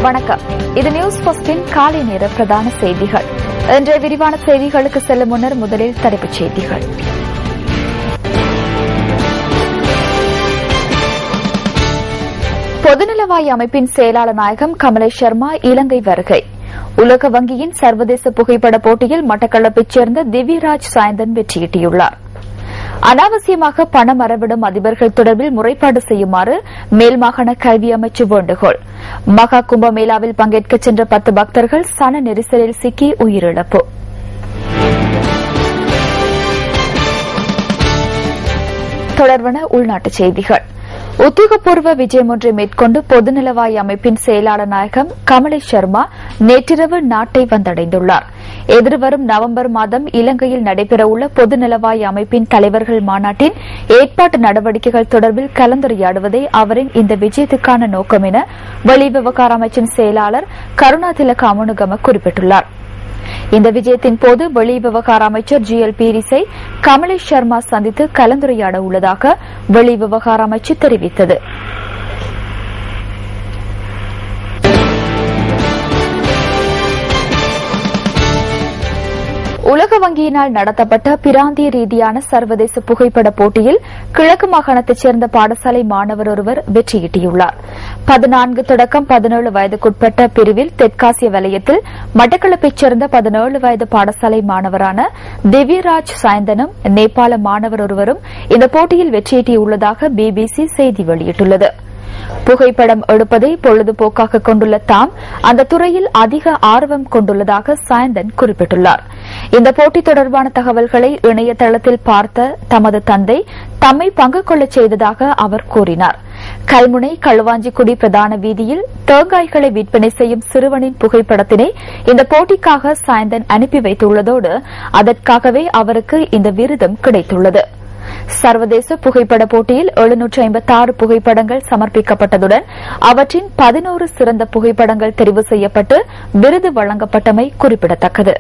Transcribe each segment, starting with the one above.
வணக்கம். இது நியூஸ் போஸ்டின் காலை நேர பிரதான செய்திகள். இன்றைய விரிவான செய்திகளுக்கு செல்லும் முன்னர் முதலில் தலைப்புச் செய்திகள். பொதுநலவாய அமைப்பின் செயலாளர் நாயகம் கமலேஷ் சர்மா இலங்கை வருகை. உலக வங்கியின் சர்வதேச புகைப்பட போட்டியில் மட்டக்களப்பைச் சேர்ந்த திவ்யராஜ் சாயந்தன் வெற்றியீட்டியுள்ளார். அனாவசியமாக பணம் அறவிடும் அதிபர்கள் தொடர்பில் முறைப்பாடு செய்யுமாறு மேல்மாகாண கல்வி அமைச்சு வேண்டுகோள். மகா கும்பமேளாவில் பங்கேற்க சென்ற 10 பக்தர்கள் சன நெரிசலில் சிக்கி உயிரிழப்பு. தொடர்வன உள்நாட்டுச் செய்திகள். உத்தியோகபூர்வ விஜயம் ஒன்றை மேற்கொண்டு பொதுநலவாய அமைப்பின் செயலாளர் நாயகம் கமலேஷ் சர்மா நேற்றிரவு நாட்டை வந்தடைந்துள்ளார். எதிர்வரும் நவம்பர் மாதம் இலங்கையில் நடைபெறவுள்ள பொதுநலவாய அமைப்பின் தலைவர்கள் மாநாட்டின் ஏற்பாட்டு நடவடிக்கைகள் தொடர்பில் கலந்துரையாடுவதே அவரின் இந்த விஜயத்துக்கான நோக்கம் என வெளிவிவகார அமைச்சின் செயலாளர் கருணாதிலக அமுனுகம குறிப்பிட்டுள்ளார். இந்த விஜயத்தின் போது வெளிவிவகார அமைச்சர் GL பீரிஸை கமலேஷ் சர்மா சந்தித்து கலந்துரையாட உள்ளதாக வெளிவிவகார அமைச்சு தெரிவித்தது. உலக வங்கியினால் நடத்தப்பட்ட பிராந்திய ரீதியான சர்வதேச புகைப்பட போட்டியில் கிழக்கு மாகாணத்தைச் சேர்ந்த பாடசாலை மாணவர் ஒருவர் வெற்றியீட்டியுள்ளார். 14 தொடக்கம் 17 வயதுக்குட்பட்ட பிரிவில் தெற்காசிய வலயத்தில் மட்டக்களப்பைச் சேர்ந்த 17 வயது பாடசாலை மாணவரான திவ்யராஜ் சாயந்தனும் நேபாள மாணவர் ஒருவரும் இந்த போட்டியில் வெற்றியீட்டியுள்ளதாக BBC செய்தி வெளியிட்டுள்ளது. புகைப்படம் எடுப்பதை பொழுதுபோக்காக கொண்டுள்ள தாம் அந்த துறையில் அதிக ஆர்வம் கொண்டுள்ளதாக சாயந்தன் குறிப்பிட்டுள்ளார். இந்த போட்டி தொடர்பான தகவல்களை இணையதளத்தில் பார்த்த தமது தந்தை தம்மை பங்கு கொள்ளச் செய்ததாக அவர் கூறினார். கல்முனை களுவாஞ்சிக்குடி பிரதான வீதியில் தேங்காய்களை விற்பனை செய்யும் சிறுவனின் புகைப்படத்தினை இந்த போட்டிக்காக சாயந்தன் அனுப்பி வைத்துள்ளதோடு அதற்காகவே அவருக்கு இந்த விருதும் கிடைத்துள்ளது. சர்வதேச புகைப்பட போட்டியில் 756 புகைப்படங்கள் சமர்ப்பிக்கப்பட்டதுடன் அவற்றின் 11 சிறந்த புகைப்படங்கள் தெரிவு செய்யப்பட்டு விருது வழங்கப்பட்டமை குறிப்பிடத்தக்கது.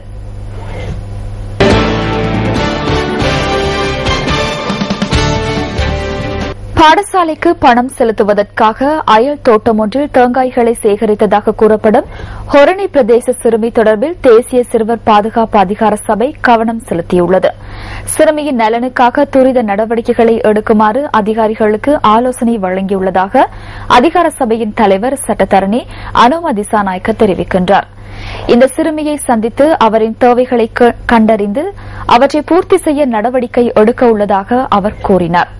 பாடசாலைக்கு பணம் செலுத்துவதற்காக அயல் தோட்டம் ஒன்றில் தேங்காய்களை சேகரித்ததாக கூறப்படும் ஹொரணி பிரதேச சிறுமி தொடர்பில் தேசிய சிறுவர் பாதுகாப்பு அதிகார சபை கவனம் செலுத்தியுள்ளது. சிறுமியின் நலனுக்காக துரித நடவடிக்கைகளை எடுக்குமாறு அதிகாரிகளுக்கு ஆலோசனை வழங்கியுள்ளதாக அதிகார சபையின் தலைவர் சட்டத்தரணி அனுமா திசாநாயக்க தெரிவிக்கின்றார். இந்த சிறுமியை சந்தித்து அவரின் தேவைகளை கண்டறிந்து அவற்றை பூர்த்தி செய்ய நடவடிக்கை எடுக்க உள்ளதாக அவர் கூறினார்.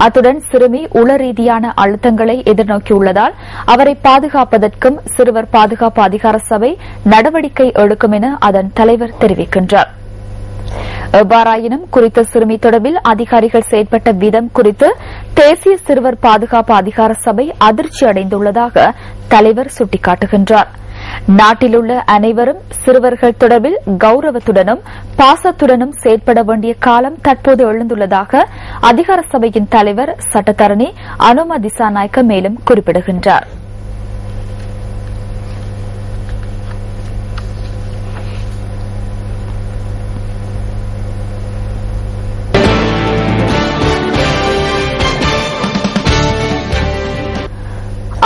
அத்துடன் சிறுமி உள ரீதியான அழுத்தங்களை எதிர்நோக்கியுள்ளதால் அவரை பாதுகாப்பதற்கும் சிறுவர் பாதுகாப்பு அதிகார சபை நடவடிக்கை எடுக்கும் என அதன் தலைவர் தெரிவிக்கின்றார். எவ்வாறாயினும் குறித்த சிறுமி தொடர்பில் அதிகாரிகள் செயற்பட்ட விதம் குறித்து தேசிய சிறுவர் பாதுகாப்பு அதிகார சபை அதிர்ச்சி அடைந்துள்ளதாக தலைவர் சுட்டிக்காட்டுகின்றார். நாட்டில் உள்ள அனைவரும் சிறுவர்கள் தொடர்பில் கௌரவத்துடனும் பாசத்துடனும் செயற்பட வேண்டிய காலம் தற்போது எழுந்துள்ளதாக அதிகார சபையின் தலைவர் சட்டத்தரணி அனுமா திசாநாயக்க மேலும் குறிப்பிடுகின்றார்.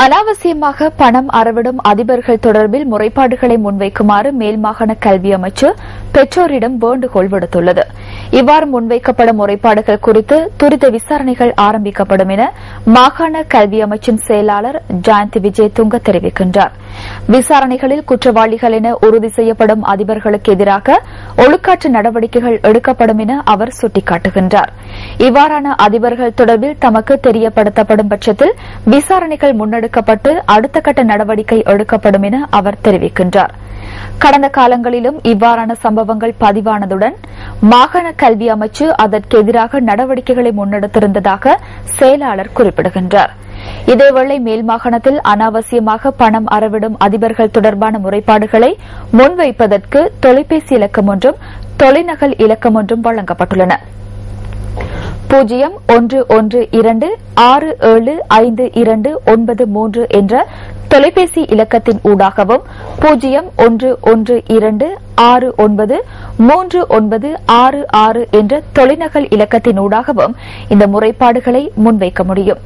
அனாவசியமாக பணம் அறவிடும் அதிபர்கள் தொடர்பில் முறைப்பாடுகளை முன்வைக்குமாறு மேல்மாகாண கல்வி அமைச்சு பெற்றோரிடம் வேண்டுகோள் விடுத்துள்ளது. இவ்வாறு முன்வைக்கப்படும் முறைப்பாடுகள் குறித்து துரித விசாரணைகள் ஆரம்பிக்கப்படும் என மாகாண கல்வி அமைச்சின் செயலாளர் ஜயந்தி விஜயதுங்க தெரிவிக்கின்றார். விசாரணைகளில் குற்றவாளிகள் என உறுதி செய்யப்படும் அதிபர்களுக்கு எதிராக ஒழுக்காற்று நடவடிக்கைகள் எடுக்கப்படும் என அவர் சுட்டிக்காட்டுகின்றார். இவ்வாறான அதிபர்கள் தொடர்பில் தமக்கு தெரியப்படுத்தப்படும் பட்சத்தில் விசாரணைகள் முன்னெடுக்கப்பட்டு அடுத்த கட்ட நடவடிக்கை எடுக்கப்படும் என அவர் தெரிவிக்கின்றார். கடந்த காலங்களிலும் இவ்வாறான சம்பவங்கள் பதிவானதுடன் மாகாண கல்வி அமைச்சு அதற்கு எதிராக நடவடிக்கைகளை முன்னெடுத்திருந்ததாக செயலாளர் குறிப்பிடுகின்றார். இதேவேளை மேல் மாகாணத்தில் அனாவசியமாக பணம் அறவிடும் அதிபர்கள் தொடர்பான முறைப்பாடுகளை முன்வைப்பதற்கு தொலைபேசி இலக்கம் ஒன்றும் தொலைநகல் இலக்கம் ஒன்றும் வழங்கப்பட்டுள்ளன. 0112675293 என்ற தொலைபேசி இலக்கத்தின் ஊடாகவும் 011269 3966 என்ற தொலைநகல் இலக்கத்தினூடாகவும் இந்த முறைப்பாடுகளை முன்வைக்க முடியும்.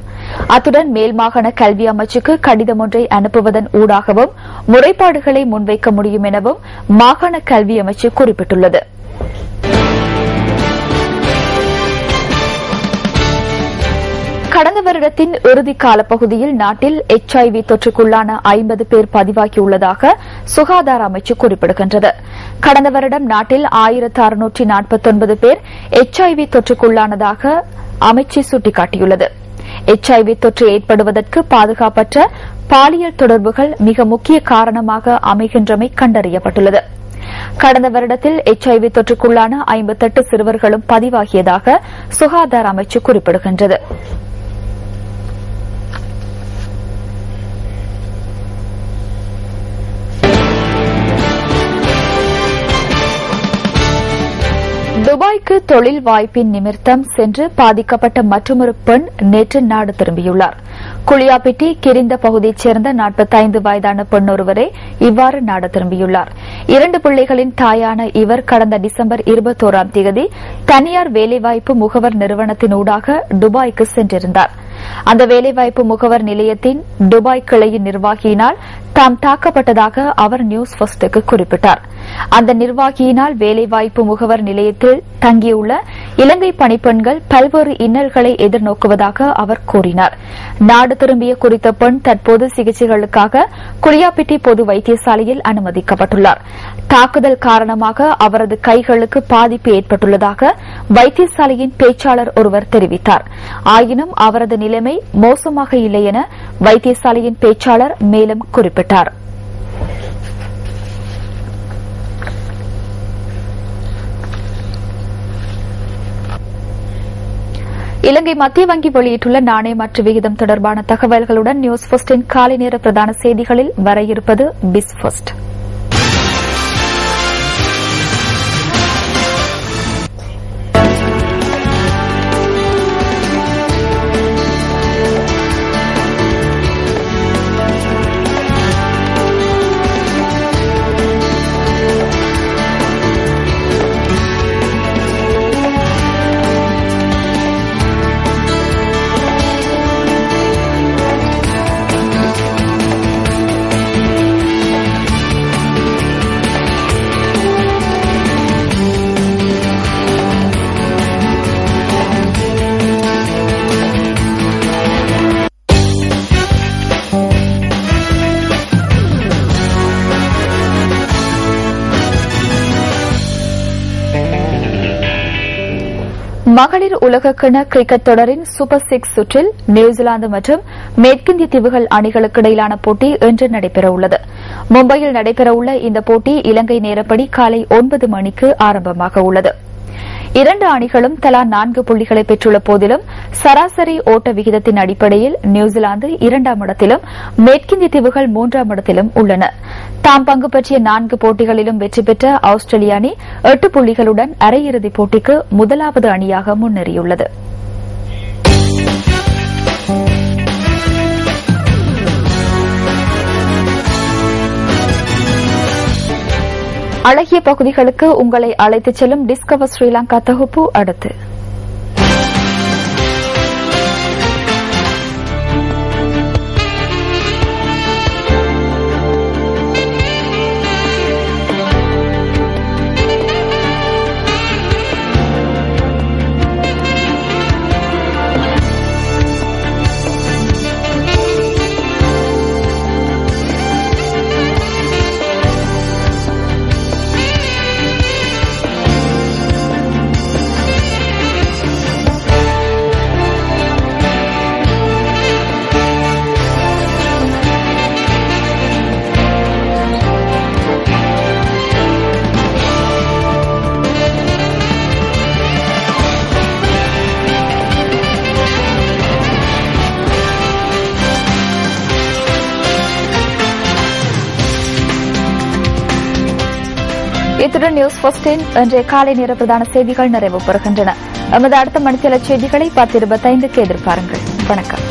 அத்துடன் மேல் மாகாண கல்வி அமைச்சுக்கு கடிதம் ஒன்றை அனுப்புவதன் ஊடாகவும் முறைப்பாடுகளை முன்வைக்க முடியும் எனவும் மாகாண கல்வி அமைச்சு குறிப்பிட்டுள்ளது. கடந்த வருடத்தின் இறுதி காலப்பகுதியில் நாட்டில் HIV தொற்றுக்குள்ளான 50 பேர் பதிவாகியுள்ளதாக சுகாதார அமைச்சு குறிப்பிடுகின்றது. கடந்த வருடம் நாட்டில் 1649 பேர் HIV தொற்றுக்குள்ளானதாக அமைச்சு சுட்டிக்காட்டியுள்ளது. HIV தொற்று ஏற்படுவதற்கு பாதுகாப்பற்ற பாலியல் தொடர்புகள் மிக முக்கிய காரணமாக அமைகின்றமை கண்டறியப்பட்டுள்ளது. கடந்த வருடத்தில் HIV தொற்றுக்குள்ளான 58 சிறுவர்களும் பதிவாகியதாக சுகாதார அமைச்சு குறிப்பிடுகின்றது. துபாய்க்கு தொழில் வாய்ப்பின் நிமித்தம் சென்று பாதிக்கப்பட்ட மற்றொரு பெண் நேற்று நாடு திரும்பியுள்ளார். குளியாப்பிட்டி கிரிந்த பகுதியைச் சேர்ந்த 45 வயதான பெண் ஒருவரே இவ்வாறு நாடு திரும்பியுள்ளார். 2 பிள்ளைகளின் தாயான இவர் கடந்த டிசம்பர் 21ஆம் தேதி தனியார் வேலைவாய்ப்பு முகவர் நிறுவனத்தினூடாக துபாய்க்கு சென்றிருந்தார். அந்த வேலைவாய்ப்பு முகவர் நிலையத்தின் துபாய் கிளையின் நிர்வாகியினால் தாம் தாக்கப்பட்டதாக அவர் நியூஸ் ஃபர்ஸ்டுக்கு குறிப்பிட்டார். அந்த நிர்வாகியினால் வேலைவாய்ப்பு முகவர் நிலையத்தில் தங்கியுள்ள இலங்கை பணிப்பெண்கள் பல்வேறு இன்னல்களை எதிர்நோக்குவதாக அவர் கூறினார். நாடு திரும்பிய குறித்த பெண் தற்போது சிகிச்சைகளுக்காக குளியாப்பிட்டி பொது வைத்தியசாலையில் அனுமதிக்கப்பட்டுள்ளார். தாக்குதல் காரணமாக அவரது கைகளுக்கு பாதிப்பு ஏற்பட்டுள்ளதாக வைத்தியசாலையின் பேச்சாளர் ஒருவர் தெரிவித்தார். ஆயினும் அவரது நிலைமை மோசமாக இல்லை என வைத்தியசாலையின் பேச்சாளர் மேலும் குறிப்பிட்டார். இலங்கை மத்திய வங்கி வெளியிட்டுள்ள நாணயமாற்று விகிதம் தொடர்பான தகவல்களுடன் நியூஸ் ஃபர்ஸ்டின் காலை நேர பிரதான செய்திகளில் வர இருப்பது பிஸ் ஃபர்ஸ்ட். மகளிர் உலகக்கிண கிரிக்கெட் தொடரின் சூப்பர் 6 சுற்றில் நியூசிலாந்து மற்றும் மேற்கிந்திய தீவுகள் அணிகளுக்கு இடையிலான போட்டி இன்று நடைபெறவுள்ளது. மும்பையில் நடைபெறவுள்ள இந்த போட்டி இலங்கை நேரப்படி காலை 9 மணிக்கு ஆரம்பமாக உள்ளது. 2 அணிகளும் தலா 4 புள்ளிகளை பெற்றுள்ள போதிலும் சராசரி ஓட்ட விகிதத்தின் அடிப்படையில் நியூசிலாந்து 2ஆம் இடத்திலும் மேற்கிந்திய தீவுகள் 3ஆம் இடத்திலும் உள்ளன. தாம் பங்கு பற்றிய 4 போட்டிகளிலும் வெற்றி பெற்ற ஆஸ்திரேலிய அணி 8 புள்ளிகளுடன் அரையிறுதிப் போட்டிக்கு முதலாவது அணியாக முன்னேறியுள்ளது. அழகிய பகுதிகளுக்கு உங்களை அழைத்துச் செல்லும் டிஸ்கவர் ஸ்ரீலங்கா தொகுப்பு அடுத்து. இத்துடன் நியூஸ் ஃபர்ஸ்டின் இன்றைய காலை நேர பிரதான செய்திகள் நிறைவு பெறுகின்றன. எமது அடுத்த மணித்தியால செய்திகளை 10:25க்கு எதிர்பாருங்கள். வணக்கம்.